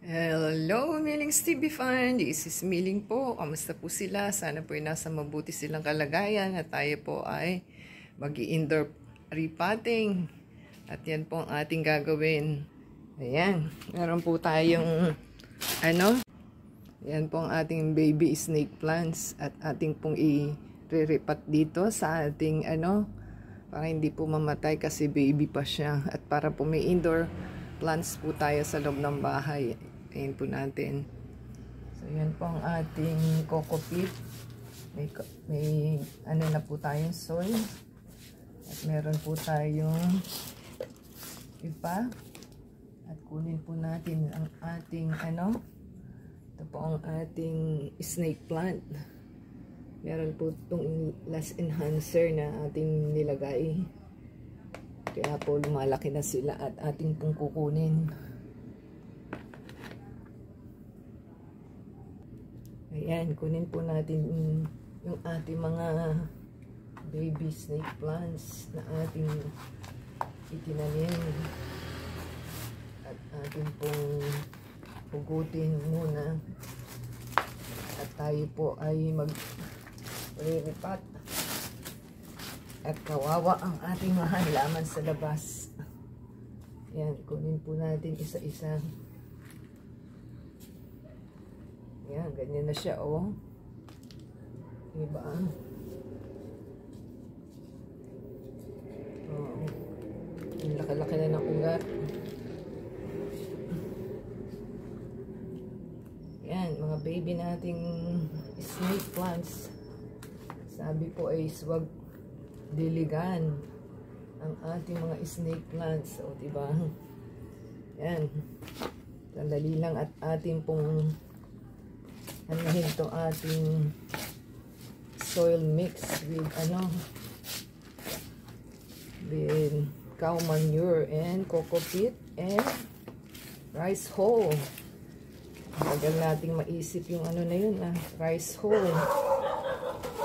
Hello, Milling's TV fan. This is Milling po. Kamusta po sila? Sana po ay nasa mabuti silang kalagayan at tayo po ay mag-i-indoor repotting. At yan po ang ating gagawin. Ayan. Meron po tayong yan po ang ating baby snake plants at ating pong i-repot dito sa ating para hindi po mamatay kasi baby pa siya. At para po may indoor plants po tayo sa loob ng bahay. Ayan po natin. So, yan po ang ating coco peat. May na po tayong soil. At meron po tayong ipa. At kunin po natin ang ating ito po ang ating snake plant. Meron po itong last enhancer na ating nilagay. Kaya po lumalaki na sila at ating pong kukunin. Ayan, kunin po natin yung ating mga baby snake plants na ating itinanim. At ating pong hugutin muna. At tayo po ay mag-repot. At kawawa ang ating mga halaman sa labas. Yan, kunin po natin isa-isa. Yan, ganyan na siya, oh. Diba? Oh. Ang laki-laki na ng ugat. Yan, mga baby nating snake plants. Sabi po ay swag diligan ang ating mga snake plants. O, diba? Yan. Sandali lang at ating pong ito ating soil mix with with cow manure and coco peat and rice hull. Bagal nating maisip yung na yun, rice hull.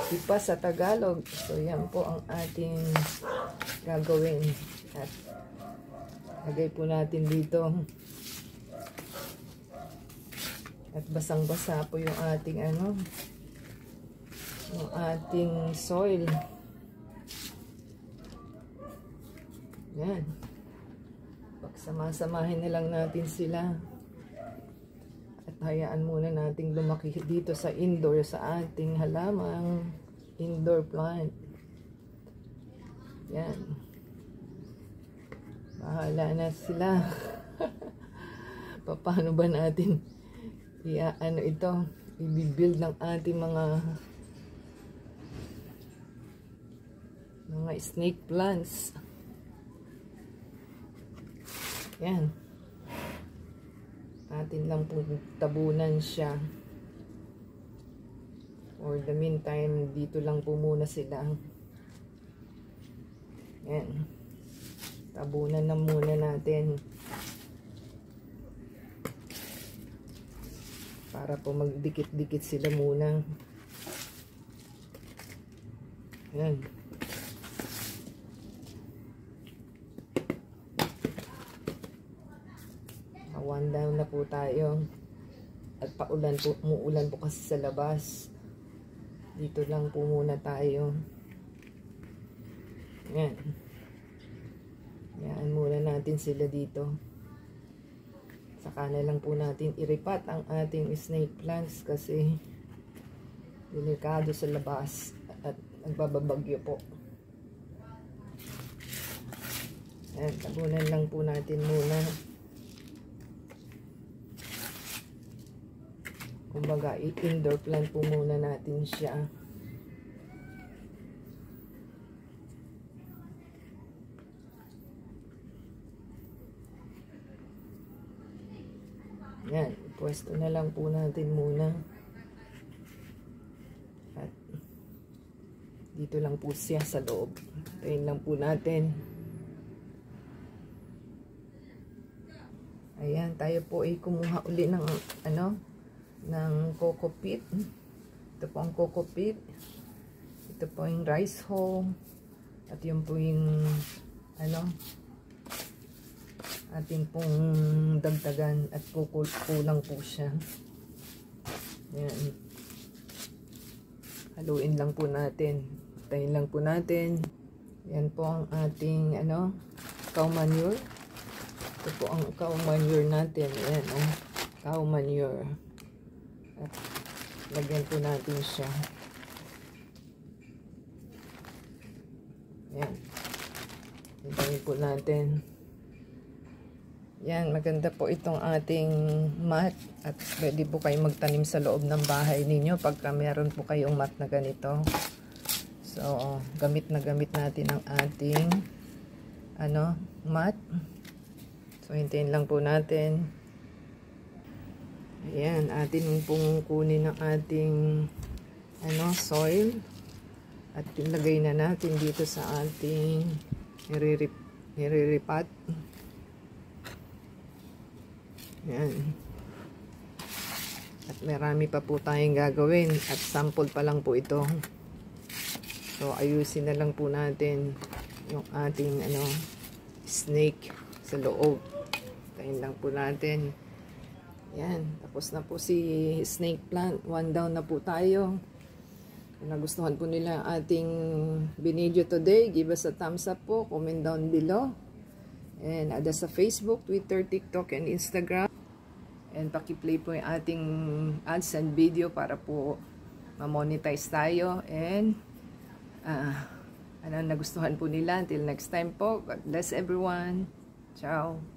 Ipa sa Tagalog. So, yan po ang ating gagawin. At lagay po natin dito. At basang-basa po yung ating yung ating soil. Yan. Pagsama-samahin na lang natin sila. At hayaan muna nating lumaki dito sa indoor sa ating halamang indoor plant. Yan. Bahala na sila. Paano ba natin i-build ng ating mga snake plants. Yan. Atin lang pong tabunan siya. For the meantime, dito lang po muna sila. Yan. Tabunan na muna natin. Para po magdikit-dikit sila muna. Yan. One down na po tayo. At umuulan po kasi sa labas. Dito lang po muna tayo. Yan. Yan muna natin sila dito. Saka na lang po natin i-repot ang ating snake plants kasi delikado sa labas at nagbababagyo po. Ayan, tabunan lang po natin muna. Kumbaga, indoor plant po muna natin siya. Yan, pwesto na lang po natin muna. At dito lang po siya sa loob. Tayin lang po natin. Ayan, tayo po ay kumuha uli ng ng coco peat. Ito po ang coco peat. Ito po yung rice hull. At yun po yung atin pong dagdagan at kulang po siya. Yan. Haluin lang po natin. Tayin lang po natin. Yan po ang ating cow manure. Ito po ang cow manure natin. Ayan, cow manure. At lagyan po natin siya. Ayan. Lagyan po natin. Yan, maganda po itong ating mat at pwede po kayong magtanim sa loob ng bahay ninyo pagka meron po kayong mat na ganito. So, gamit na gamit natin ang ating mat. So, hintayin lang po natin. Ayan, atin pong kunin ang ating soil at ilagay na natin dito sa ating niriripat. Yan. At marami pa po tayong gagawin at sample pa lang po ito. So ayusin na lang po natin yung ating snake sa loob. Tayin lang po natin. Yan, tapos na po si snake plant. 1 down na po tayo. Kung nagustuhan po nila ating video today, give us a thumbs up po, comment down below. And add us sa Facebook, Twitter, TikTok, and Instagram. And paki-play po yung ating ads and video para po ma-monetize tayo. And nagustuhan po nila. Until next time po. God bless everyone. Ciao.